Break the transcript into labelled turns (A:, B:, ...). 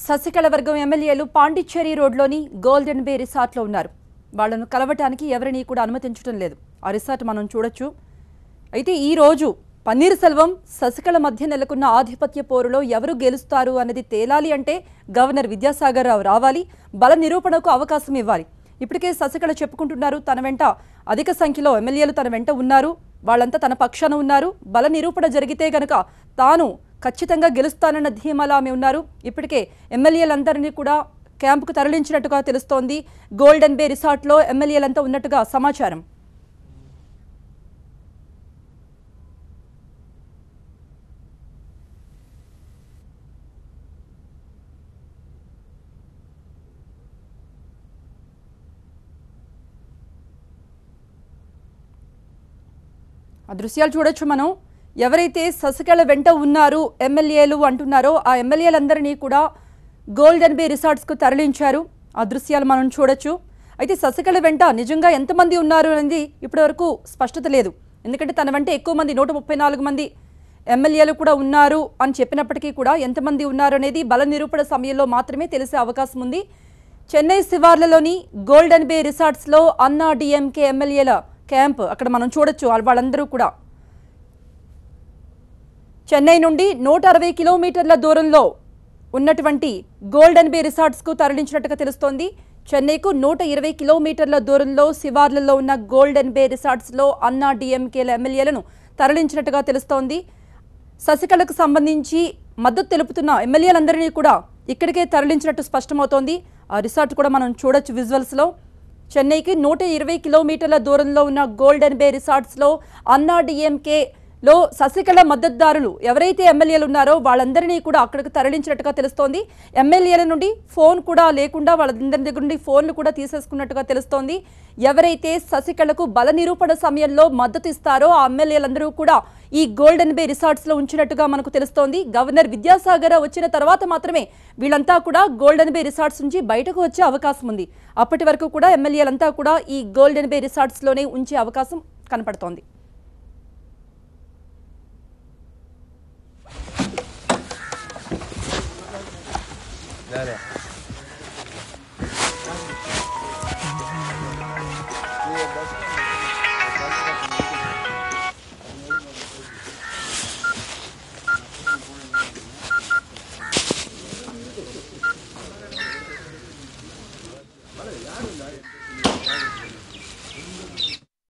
A: శశికళ వర్గం ఎమ్మెల్యేలు పాండిచ్చేరి రోడ్లోని గోల్డెన్ బే రిసార్ట్లో ఉన్నారు. వాళ్లను కలవటానికి ఎవరిని కూడా అనుమతించడం లేదు. ఆ రిసార్ట్ మనం చూడొచ్చు. అయితే ఈ రోజు పన్నీర్ సెల్వం శశికళ మధ్య నెలకొన్న ఆధిపత్య పోరులో ఎవరు గెలుస్తారు అనేది తేలాలి అంటే గవర్నర్ విద్యాసాగర్ రావు రావాలి, బల నిరూపణకు అవకాశం ఇవ్వాలి. ఇప్పటికే శశికళ చెప్పుకుంటున్నారు తన వెంట అధిక సంఖ్యలో ఎమ్మెల్యేలు తన వెంట ఉన్నారు, వాళ్ళంతా తన పక్షాన ఉన్నారు, బల నిరూపణ జరిగితే గనక తాను ఖచ్చితంగా గెలుస్తానన్న ధీమాలో ఆమె ఉన్నారు. ఇప్పటికే ఎమ్మెల్యేలందరినీ కూడా క్యాంపుకు తరలించినట్టుగా తెలుస్తోంది. గోల్డెన్ బే రిసార్ట్లో ఎమ్మెల్యేలంతా ఉన్నట్టుగా సమాచారం. ఆ దృశ్యాలు చూడొచ్చు మనం. ఎవరైతే శశికళ వెంట ఉన్నారు ఎమ్మెల్యేలు అంటున్నారో ఆ ఎమ్మెల్యేలందరినీ కూడా గోల్డెన్ బే రిసార్ట్స్కు తరలించారు. ఆ దృశ్యాలు మనం చూడొచ్చు. అయితే శశికళ వెంట నిజంగా ఎంతమంది ఉన్నారు అనేది ఇప్పటివరకు స్పష్టత లేదు. ఎందుకంటే తన వెంట ఎక్కువ మంది 134 మంది ఎమ్మెల్యేలు కూడా ఉన్నారు అని చెప్పినప్పటికీ కూడా ఎంతమంది ఉన్నారు అనేది బల నిరూపణ సమయంలో మాత్రమే తెలిసే అవకాశం ఉంది. చెన్నై శివార్లలోని గోల్డెన్ బే రిసార్ట్స్లో అన్నా డిఎంకే ఎమ్మెల్యేల క్యాంప్ అక్కడ మనం చూడొచ్చు. వాళ్ళందరూ కూడా చెన్నై నుండి 160 కిలోమీటర్ల దూరంలో ఉన్నటువంటి గోల్డెన్ బే రిసార్ట్స్కు తరలించినట్టుగా తెలుస్తోంది. చెన్నైకు 120 కిలోమీటర్ల దూరంలో శివార్లలో ఉన్న గోల్డెన్ బే రిసార్ట్స్లో అన్నా డిఎంకేల ఎమ్మెల్యేలను తరలించినట్టుగా తెలుస్తోంది. శశికళకు సంబంధించి మద్దతు తెలుపుతున్న ఎమ్మెల్యేలందరినీ కూడా ఇక్కడికే తరలించినట్టు స్పష్టమవుతోంది. ఆ రిసార్ట్ కూడా మనం చూడొచ్చు విజువల్స్లో. చెన్నైకి 120 కిలోమీటర్ల దూరంలో ఉన్న గోల్డెన్ బే రిసార్ట్స్లో అన్నా డిఎంకేలో శశికళ మద్దతుదారులు ఎవరైతే ఎమ్మెల్యేలు ఉన్నారో వాళ్ళందరినీ కూడా అక్కడికి తరలించినట్టుగా తెలుస్తోంది. ఎమ్మెల్యేల నుండి ఫోన్ కూడా లేకుండా వాళ్ళందరి దగ్గర నుండి ఫోన్లు కూడా తీసేసుకున్నట్టుగా తెలుస్తోంది. ఎవరైతే శశికళకు బల నిరూపణ సమయంలో మద్దతు ఇస్తారో ఆ ఎమ్మెల్యేలందరూ కూడా ఈ గోల్డెన్ బే రిసార్ట్స్లో ఉంచినట్టుగా మనకు తెలుస్తోంది. గవర్నర్ విద్యాసాగర్ వచ్చిన తర్వాత మాత్రమే వీళ్ళంతా కూడా గోల్డెన్ బే రిసార్ట్స్ నుంచి బయటకు వచ్చే అవకాశం ఉంది. అప్పటి వరకు కూడా ఎమ్మెల్యేలంతా కూడా ఈ గోల్డెన్ బే రిసార్ట్స్లోనే ఉంచే అవకాశం కనపడుతోంది.